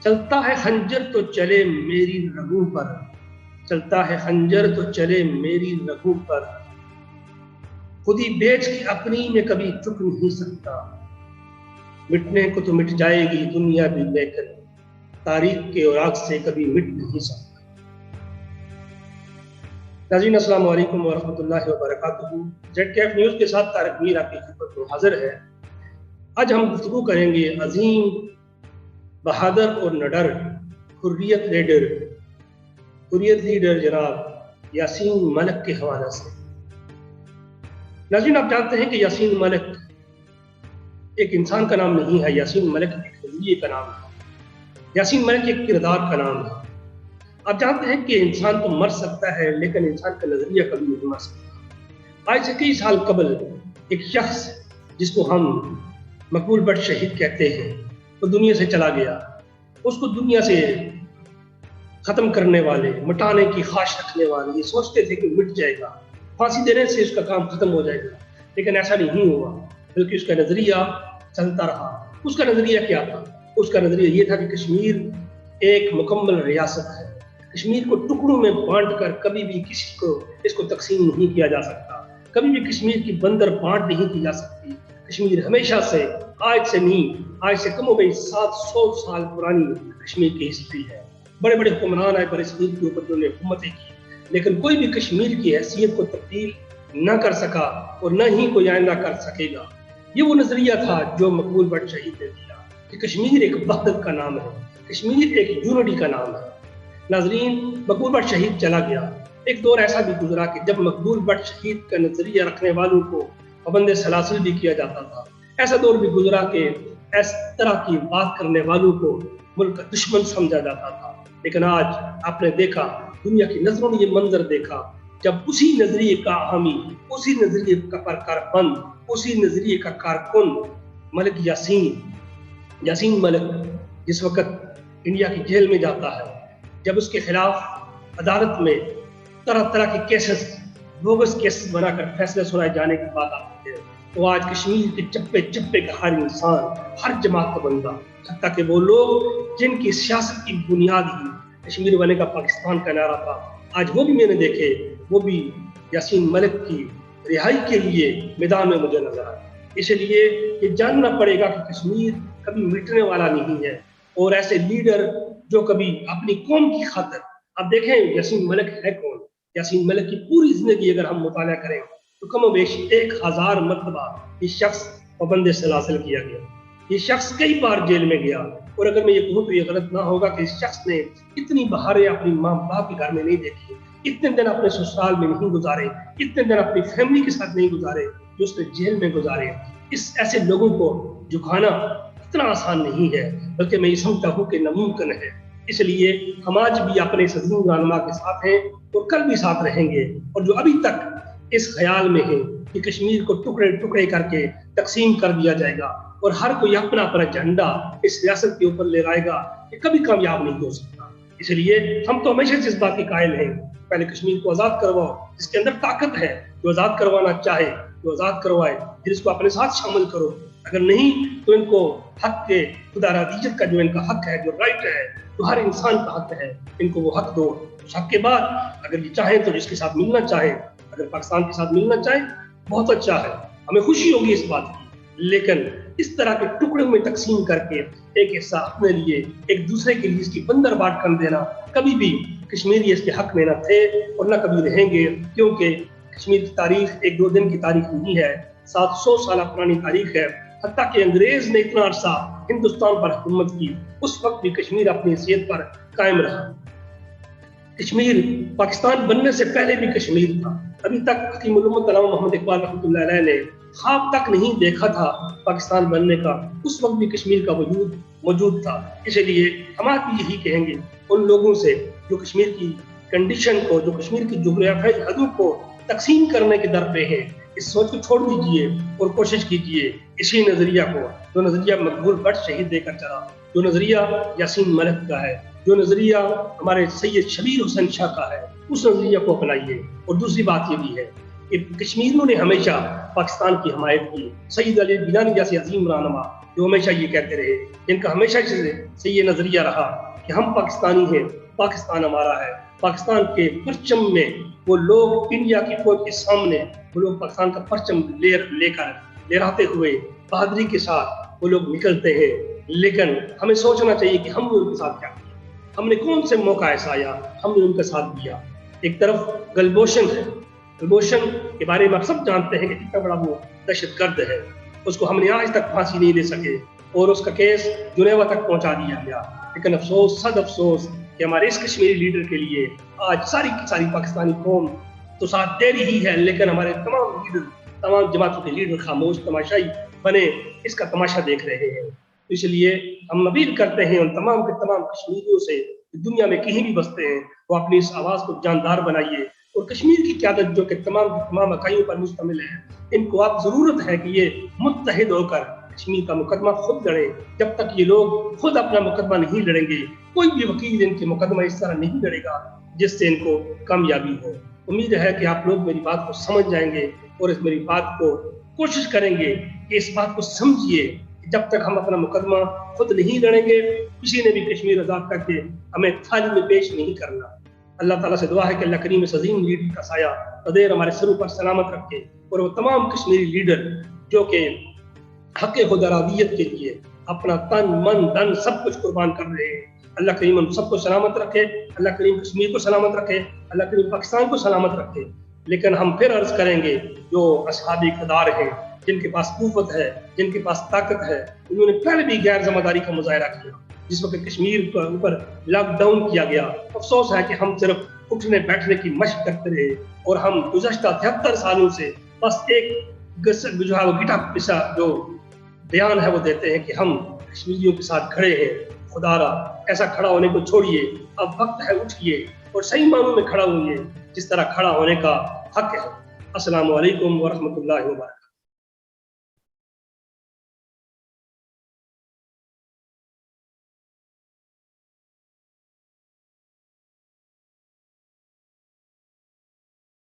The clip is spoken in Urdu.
چلتا ہے خنجر تو چلے میری رگوں پر، چلتا ہے خنجر تو چلے میری رگوں پر، خودی بیچ کے اپنی میں کبھی چپ نہیں سکتا، مٹنے کو تو مٹ جائے گی دنیا بھی لیکن تاریخ کے اوراق سے کبھی مٹ نہیں سکتا۔ ناظرین السلام علیکم ورحمۃ اللہ وبرکاتہ۔ جیڈ کیف نیوز کے ساتھ طارق میر آپ کی خدمت میں حاضر ہے۔ آج ہم گفتگو کریں گے عظیم، بہادر اور نڈر حریت لیڈر جناب یاسین ملک کے حوالے سے۔ ناظرین آپ جانتے ہیں کہ یاسین ملک ایک انسان کا نام نہیں ہے، یاسین ملک ایک نظریے کا نام ہے، یاسین ملک ایک کردار کا نام ہے۔ آپ جانتے ہیں کہ انسان تو مر سکتا ہے لیکن انسان کا نظریہ کبھی نہیں مر سکتا۔ آج سے کئی سال قبل ایک شخص جس کو ہم مقبول بٹ شہید کہتے ہیں وہ دنیا سے چلا گیا۔ اس کو دنیا سے ختم کرنے والے، مٹانے کی خواہش رکھنے والے یہ سوچتے تھے کہ مٹ جائے گا، پھانسی دینے سے اس کا کام ختم ہو جائے گا، لیکن ایسا نہیں ہوا، بلکہ اس کا نظریہ چلتا رہا۔ اس کا نظریہ کیا تھا؟ اس کا نظریہ یہ تھا کہ کشمیر ایک مکمل ریاست ہے، کشمیر کو ٹکڑوں میں بانٹ کر کبھی بھی کسی کو اس کو تقسیم نہیں کیا جا سکتا، کبھی بھی کشمیر کی بندر بانٹ نہیں کی جا سکتی۔ کشمیر ہمیشہ سے، آج سے نہیں، آج سے کم و بیش 700 سال پرانی کشمیر کی ہسٹری ہے۔ بڑے بڑے حکمران آئے بر صغیر کے اوپر انہوں نے حکومتیں کی، لیکن کوئی بھی کشمیر کی حیثیت کو تبدیل نہ کر سکا اور نہ ہی کوئی آئندہ کر سکے گا۔ یہ وہ نظریہ تھا جو مقبول بٹ شہید نے دیا کہ کشمیر ایک وحدت کا نام ہے، کشمیر ایک یونٹی کا نام ہے۔ ناظرین مقبول بٹ شہید چلا گیا، ایک دور ایسا بھی گزرا کہ جب مقبول بٹ شہید کا نظریہ رکھنے والوں کو پابند سلاسل بھی کیا جاتا تھا۔ ایسا دور بھی گزرا کہ اس طرح کی بات کرنے والوں کو ملک کا دشمن سمجھا جاتا تھا۔ لیکن آج آپ نے دیکھا، دنیا کی نظروں نے یہ منظر دیکھا جب اسی نظریے کا حامی، اسی نظریے کا کاربند، اسی نظریے کا کارکن ملک یاسین ملک جس وقت انڈیا کی جیل میں جاتا ہے، جب اس کے خلاف عدالت میں طرح طرح کے کیسز، بوگس کیسز بنا کر فیصلے سنائے جانے کی بات آتی ہے، تو آج کشمیر کے چپے چپے کا ہر انسان، ہر جماعت کا بندہ، حتیٰ کہ وہ لوگ جن کی سیاست کی بنیاد ہی کشمیر بنے کا پاکستان کا نعرہ تھا، آج وہ بھی میں نے دیکھے، وہ بھی یاسین ملک کی رہائی کے لیے میدان میں مجھے نظر آئے۔ اس لیے یہ جاننا پڑے گا کہ کشمیر کبھی مٹنے والا نہیں ہے، اور ایسے لیڈر جو کبھی اپنی قوم کی خاطر، اب دیکھیں یاسین ملک ہے کون؟ یاسین ملک کی پوری زندگی اگر ہم مطالعہ کریں تو کم و بیش 1000 مرتبہ یہ شخص پابند سلاسل کیا گیا، یہ شخص کئی بار جیل میں گیا، اور اگر میں یہ کہوں تو یہ غلط نہ ہوگا کہ اس شخص نے اتنی بہاریں اپنی ماں باپ کے گھر میں نہیں دیکھی، اتنے دن اپنے سسرال میں نہیں گزارے، اتنے دن اپنی فیملی کے ساتھ نہیں گزارے جو اس نے جیل میں گزارے۔ ایسے لوگوں کو جھکانا اتنا آسان نہیں ہے، بلکہ میں یہ سمجھتا ہوں کہ ناممکن ہے۔ اس لیے ہم آج بھی اپنے عظیم رہنما کے ساتھ ہیں اور کل بھی ساتھ رہیں گے، اور جو ابھی تک اس خیال میں ہیں کہ کشمیر کو ٹکڑے ٹکڑے کر کے تقسیم کر دیا جائے گا اور ہر کوئی اپنا اپنا جھنڈا اس ریاست کے اوپر لے آئے گا، یہ کبھی کامیاب نہیں ہو سکتا۔ اس لیے ہم تو ہمیشہ سے اس بات کے قائل ہیں، پہلے کشمیر کو آزاد کرواؤ، جس کے اندر طاقت ہے، جو آزاد کروانا چاہے جو آزاد کروائے، پھر اس کو اپنے ساتھ شامل کرو، اگر نہیں تو ان کو حق کے خدا رادیت کا جو ان کا حق ہے، جو رائٹ ہے، جو ہر انسان کا حق ہے، ان کو وہ حق دو۔ اس حق کے بعد اگر یہ چاہیں تو جس کے ساتھ ملنا چاہیں، اگر پاکستان کے ساتھ ملنا چاہیں بہت اچھا ہے، ہمیں خوشی ہوگی اس بات کی، لیکن اس طرح کے ٹکڑوں میں تقسیم کر کے ایک حصہ اپنے لیے، ایک دوسرے کے لیے اس کی بندر بانٹ کر دینا، کبھی بھی کشمیری اس کے حق میں نہ تھے اور نہ کبھی رہیں گے، کیونکہ کشمیر کی تاریخ ایک دو دن کی تاریخ نہیں ہے، 700 سالہ پرانی تاریخ ہے۔ حتیٰ کہ انگریز نے اتنا عرصہ ہندوستان پر حکومت کی، اس وقت بھی کشمیر اپنی حیثیت پر قائم رہا۔ کشمیر پاکستان بننے سے پہلے بھی کشمیر تھا۔ ابھی تک حکیم الامت علامہ محمد اقبال رحمۃ اللہ علیہ نے خواب تک نہیں دیکھا تھا پاکستان بننے کا، اس وقت بھی کشمیر کا وجود موجود تھا۔ اس لیے ہم آج بھی یہی کہیں گے ان لوگوں سے جو کشمیر کی کنڈیشن کو، جو کشمیر کی جغرافیائی حدوں کو تقسیم کرنے کے در پہ ہیں، اس سوچ کو چھوڑ دیجئے اور کوشش کیجئے اسی نظریہ کو، جو نظریہ مقبول بٹ شہید دے کر چلا، جو نظریہ یاسین ملک کا ہے، جو نظریہ ہمارے سید شبیر حسین شاہ کا ہے، اس نظریہ کو اپنائیے۔ اور دوسری بات یہ بھی ہے کہ کشمیریوں نے ہمیشہ پاکستان کی حمایت کی. سید علی گیلانی جیسے عظیم رہنما جو ہمیشہ یہ کہتے رہے، ان کا ہمیشہ سے یہ نظریہ رہا کہ ہم پاکستانی ہیں، پاکستان ہمارا ہے. پاکستان کے پرچم میں وہ لوگ انڈیا کی فوج کے سامنے وہ لوگ پاکستان کا پرچم لہراتے ہوئے بہادری کے ساتھ وہ لوگ نکلتے ہیں. لیکن ہمیں سوچنا چاہیے کہ ہم نے ان کے ساتھ کیا کیا، ہم نے کون سے موقع ایسا آیا ہم نے ان کے ساتھ دیا. ایک طرف گلبھوشن ہے، گلبھوشن کے بارے میں آپ سب جانتے ہیں کہ کتنا بڑا وہ دہشت گرد ہے. اس کو ہم نے آج تک پھانسی نہیں دے سکے اور اس کا کیس جنیوا تک پہنچا دیا گیا. لیکن افسوس، صد افسوس کہ ہمارے اس کشمیری لیڈر کے لیے آج ساری کی ساری پاکستانی قوم تو ساتھ دے رہی ہے، لیکن ہمارے تمام لیڈر، تمام جماعتوں کے لیڈر خاموش تماشائی بنے اس کا تماشا دیکھ رہے ہیں. اس لیے ہم اپیل کرتے ہیں ان تمام کے تمام کشمیریوں سے، دنیا میں کہیں بھی بستے ہیں، وہ اپنی اس آواز کو جاندار بنائیے. اور کشمیر کی قیادت جو کہ تمام اکائیوں پر مشتمل ہے، ان کو آپ ضرورت ہے کہ یہ متحد ہو کر کشمیر کا مقدمہ خود لڑیں. جب تک یہ لوگ خود اپنا مقدمہ نہیں لڑیں گے، کوئی بھی وکیل ان کے مقدمہ اس طرح نہیں لڑے گا جس سے ان کو کامیابی ہو. امید ہے کہ آپ لوگ میری بات کو سمجھ جائیں گے اور اس میری بات کو کوشش کریں گے کہ اس بات کو سمجھیے کہ جب تک ہم اپنا مقدمہ خود نہیں لڑیں گے، کسی نے بھی کشمیر آزاد کر کے ہمیں تھالی میں پیش نہیں کرنا. اللہ تعالیٰ سے دعا ہے کہ اللہ کریم اس عظیم لیڈر کا سایہ قدیر ہمارے سروں پر سلامت رکھے، اور وہ تمام کشمیری لیڈر جو کہ حق خودارادیت کے لیے اپنا تن من دھن سب کچھ قربان کر رہے ہیں، اللہ کریم ہم سب کو سلامت رکھے. اللہ کریم کشمیر کو سلامت رکھے، اللہ کریم پاکستان کو سلامت رکھے. لیکن ہم پھر عرض کریں گے جو اصحاب اقتدار ہیں، جن کے پاس قوت ہے، جن کے پاس طاقت ہے، انہوں نے پہلے بھی غیر ذمہ داری کا مظاہرہ کیا. جس وقت کشمیر کے اوپر لاک ڈاؤن کیا گیا، افسوس ہے کہ ہم صرف اٹھنے بیٹھنے کی مشق کرتے رہے اور ہم گزشتہ 73 سالوں سے بس ایک گٹا پسا جو بیان ہے وہ دیتے ہیں کہ ہم کشمیریوں کے ساتھ کھڑے ہیں. خدا را ایسا کھڑا ہونے کو چھوڑیے، اب وقت ہے اٹھیے اور صحیح معنوں میں کھڑا ہوئیے جس طرح کھڑا ہونے کا حق ہے. السلام علیکم ورحمۃ اللہ وبرکاتہ.